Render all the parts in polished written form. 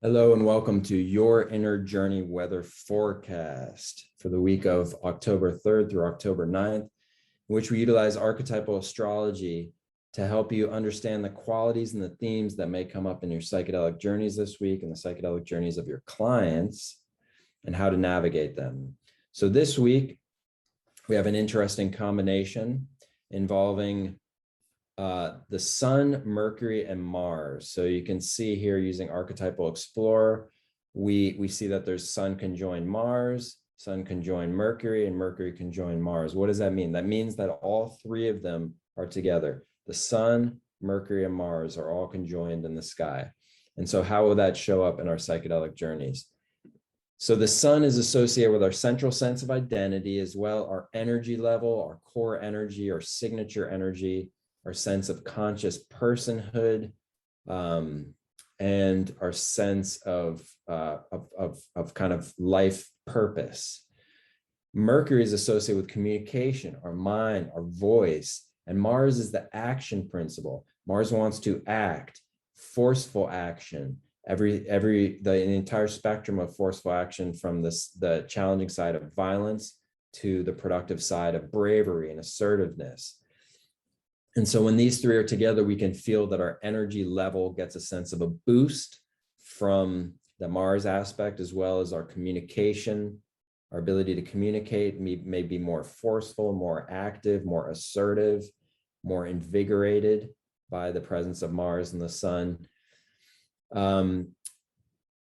Hello and welcome to Your Inner Journey weather forecast for the week of October 3rd through October 9th, in which we utilize archetypal astrology to help you understand the qualities and the themes that may come up in your psychedelic journeys this week and the psychedelic journeys of your clients and how to navigate them. So this week, we have an interesting combination involving the Sun, Mercury, and Mars. So you can see here using Archetypal Explorer, we see that there's Sun conjoined Mars, Sun conjoined Mercury, and Mercury conjoined Mars. What does that mean? That means that all three of them are together. The Sun, Mercury, and Mars are all conjoined in the sky. And so how will that show up in our psychedelic journeys? So the Sun is associated with our central sense of identity, as well our energy level, our core energy, our signature energy, our sense of conscious personhood, and our sense of kind of life purpose. Mercury is associated with communication, our mind, our voice, and Mars is the action principle. Mars wants to act, forceful action, the entire spectrum of forceful action, from the challenging side of violence to the productive side of bravery and assertiveness. And so when these three are together, we can feel that our energy level gets a sense of a boost from the Mars aspect, as well as our communication, our ability to communicate may be more forceful, more active, more assertive, more invigorated by the presence of Mars and the Sun.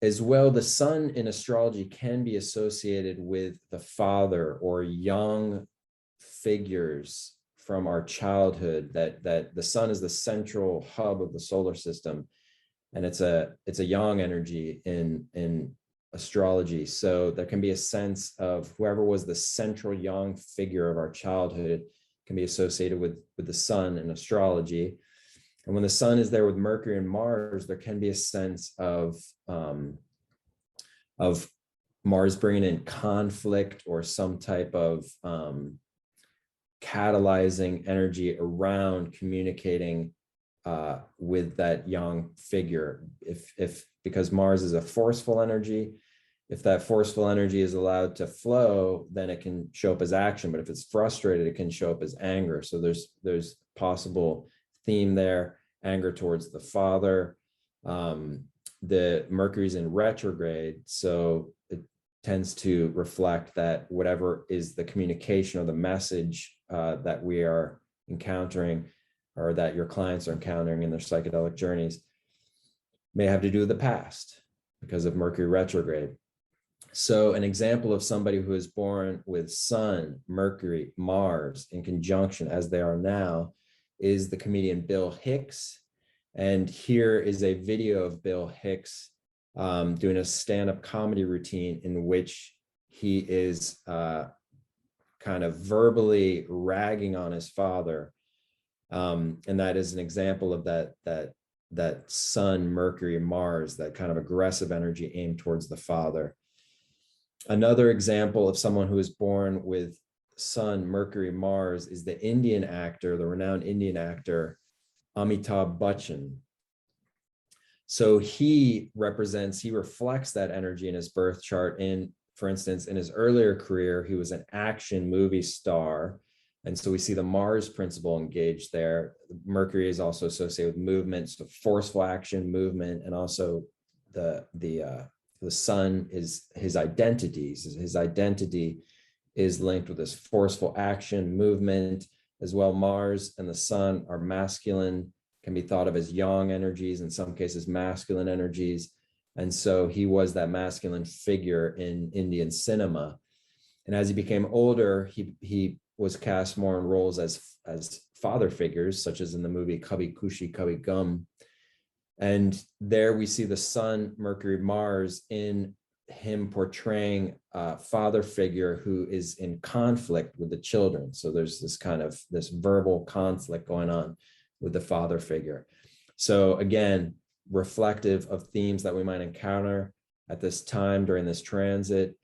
As well, the Sun in astrology can be associated with the father or young figures from our childhood, that the Sun is the central hub of the solar system, and it's a yang energy in astrology. So there can be a sense of whoever was the central yang figure of our childhood can be associated with the Sun in astrology. And when the Sun is there with Mercury and Mars, there can be a sense of Mars bringing in conflict or some type of catalyzing energy around communicating with that young figure. Because Mars is a forceful energy, if that forceful energy is allowed to flow, then it can show up as action. But if it's frustrated, it can show up as anger. So there's possible theme there, anger towards the father. The Mercury's in retrograde, so it tends to reflect that whatever is the communication or the message that we are encountering, or that your clients are encountering in their psychedelic journeys, may have to do with the past because of Mercury retrograde. So an example of somebody who is born with Sun, Mercury, Mars in conjunction as they are now is the comedian Bill Hicks. And here is a video of Bill Hicks doing a stand-up comedy routine in which he is kind of verbally ragging on his father. And that is an example of that Sun, Mercury, Mars, that kind of aggressive energy aimed towards the father. Another example of someone who is born with Sun, Mercury, Mars is the Indian actor, the renowned Indian actor, Amitabh Bachchan. So he reflects that energy in his birth chart. For instance, in his earlier career, he was an action movie star. And so we see the Mars principle engaged there. Mercury is also associated with movement, so forceful action, movement, and also the Sun is his identity. His identity is linked with this forceful action, movement, as well. Mars and the Sun are masculine, can be thought of as yang energies, in some cases masculine energies. And so he was that masculine figure in Indian cinema. And as he became older, he was cast more in roles as father figures, such as in the movie Kabhi Khushi Kabhie Gham. And there we see the Sun, Mercury, Mars in him portraying a father figure who is in conflict with the children. So there's this verbal conflict going on with the father figure. So again, reflective of themes that we might encounter at this time during this transit.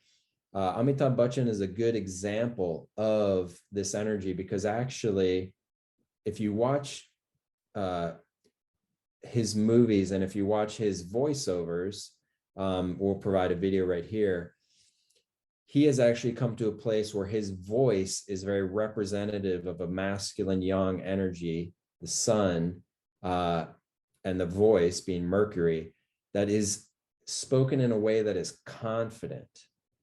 Amitabh Bachchan is a good example of this energy, because actually, if you watch his movies and if you watch his voiceovers, we'll provide a video right here. He has actually come to a place where his voice is very representative of a masculine yang energy, the sun, and the voice being Mercury, that is spoken in a way that is confident.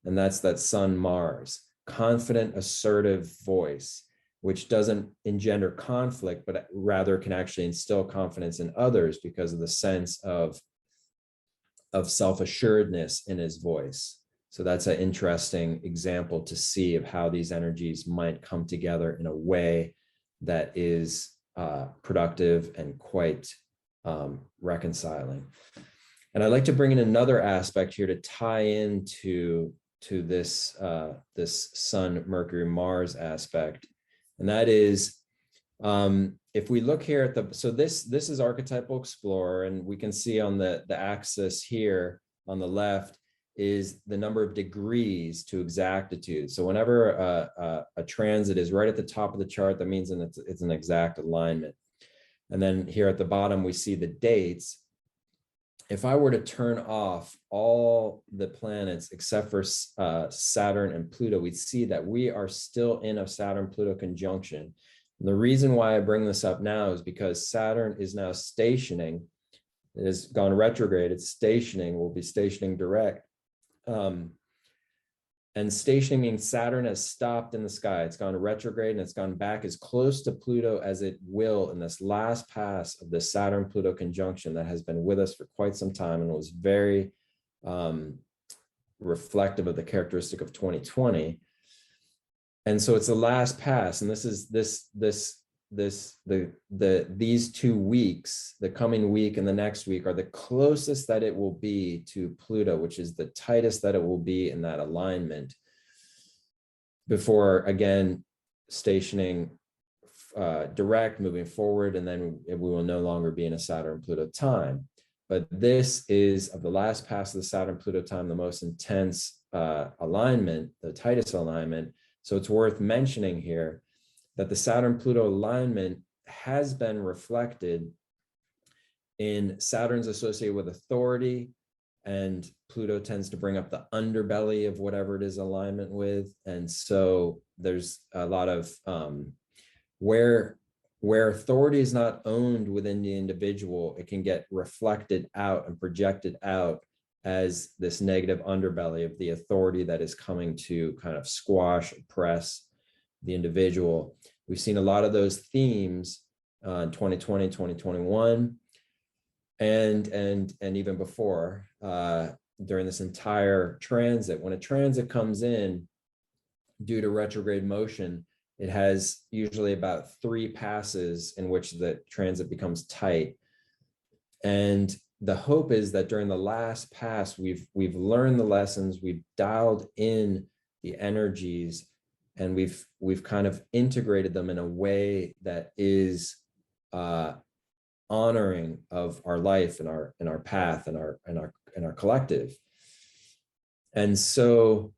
And that's that sun Mars, confident, assertive voice, which doesn't engender conflict, but rather can actually instill confidence in others because of the sense of self-assuredness in his voice. So that's an interesting example to see of how these energies might come together in a way that is productive and quite reconciling. And I'd like to bring in another aspect here to tie into this this Sun, Mercury, Mars aspect, and that is if we look here at the, so this is Archetypal Explorer, and we can see on the axis here on the left is the number of degrees to exactitude. So whenever a transit is right at the top of the chart, that means it's an exact alignment. And then here at the bottom, we see the dates. If I were to turn off all the planets except for Saturn and Pluto, we'd see that we are still in a Saturn-Pluto conjunction. And the reason why I bring this up now is because Saturn is now stationing. It has gone retrograde. It's stationing. We'll be stationing direct. And stationing means Saturn has stopped in the sky. It's gone retrograde and it's gone back as close to Pluto as it will in this last pass of the Saturn-Pluto conjunction that has been with us for quite some time, and was very reflective of the characteristic of 2020. And so it's the last pass, and this is these 2 weeks, the coming week and the next week, are the closest that it will be to Pluto, which is the tightest that it will be in that alignment, before again stationing direct, moving forward, and then we will no longer be in a Saturn-Pluto time. But this is, of the last pass of the Saturn-Pluto time, the most intense alignment, the tightest alignment. So it's worth mentioning here that the Saturn-Pluto alignment has been reflected in Saturn's associated with authority, and Pluto tends to bring up the underbelly of whatever it is alignment with. And so there's a lot of where authority is not owned within the individual, it can get reflected out and projected out as this negative underbelly of the authority that is coming to kind of squash, oppress the individual. We've seen a lot of those themes in 2020, 2021, and even before, during this entire transit. When a transit comes in due to retrograde motion, it has usually about 3 passes in which the transit becomes tight. And the hope is that during the last pass, we've learned the lessons, we've dialed in the energies, and we've kind of integrated them in a way that is honoring of our life and our path and our collective. And so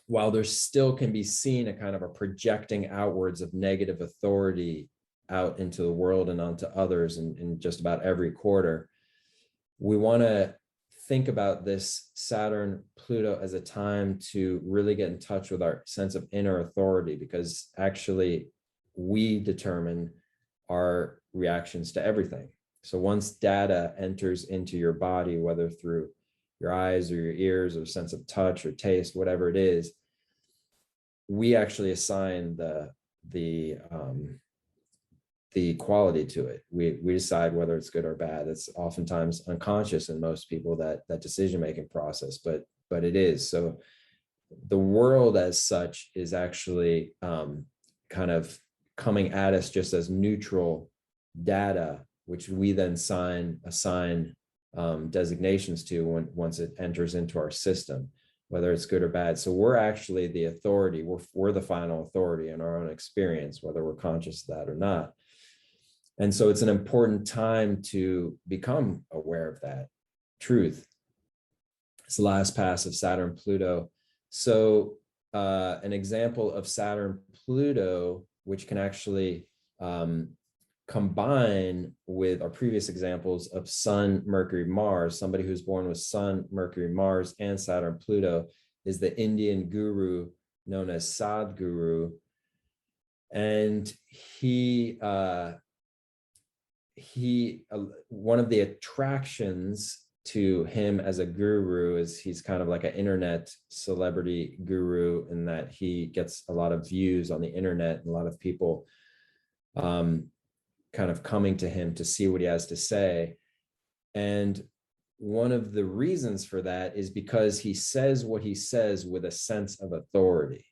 while there still can be seen a kind of a projecting outwards of negative authority out into the world and onto others in just about every quarter, we want to think about this Saturn-Pluto as a time to really get in touch with our sense of inner authority, because actually we determine our reactions to everything. So once data enters into your body, whether through your eyes or your ears or sense of touch or taste, whatever it is, we actually assign the quality to it. We decide whether it's good or bad. It's oftentimes unconscious in most people, that decision-making process, but it is. So the world as such is actually kind of coming at us just as neutral data, which we then assign designations to once it enters into our system, whether it's good or bad. So we're actually the authority. We're the final authority in our own experience, whether we're conscious of that or not. And so it's an important time to become aware of that truth. It's the last pass of Saturn-Pluto. So an example of Saturn-Pluto, which can actually combine with our previous examples of Sun, Mercury, Mars, somebody who's born with Sun, Mercury, Mars, and Saturn, Pluto, is the Indian guru known as Sadhguru. And one of the attractions to him as a guru is he's kind of like an internet celebrity guru, in that he gets a lot of views on the internet and a lot of people kind of coming to him to see what he has to say. And one of the reasons for that is because he says what he says with a sense of authority.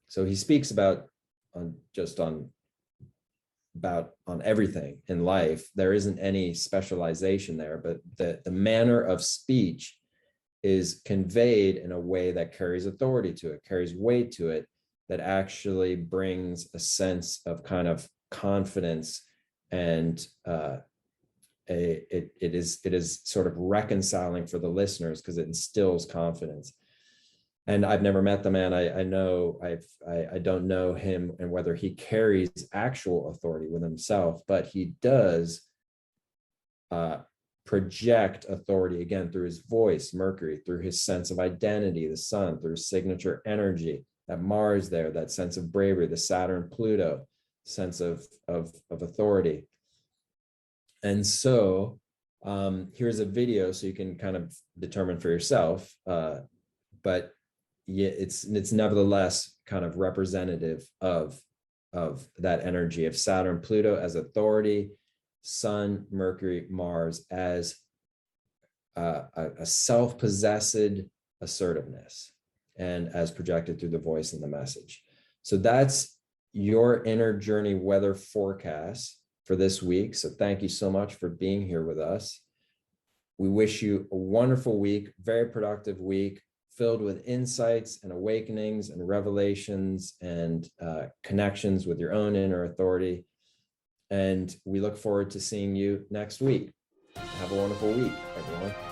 So he speaks about everything in life. There isn't any specialization there, but the manner of speech is conveyed in a way that carries authority to it, carries weight to it, that actually brings a sense of kind of confidence, and it is sort of reconciling for the listeners because it instills confidence. And I've never met the man. I don't know him and whether he carries actual authority with himself, but he does project authority, again, through his voice, Mercury, through his sense of identity, the Sun, through his signature energy, that Mars there, that sense of bravery, the Saturn, Pluto sense of authority. And so here's a video so you can kind of determine for yourself, but yeah, it's nevertheless kind of representative of that energy of Saturn, Pluto as authority, Sun, Mercury, Mars as a self-possessed assertiveness, and as projected through the voice and the message. So that's your inner journey weather forecast for this week. So thank you so much for being here with us. We wish you a wonderful week, very productive week, filled with insights and awakenings and revelations and connections with your own inner authority. And we look forward to seeing you next week. Have a wonderful week, everyone.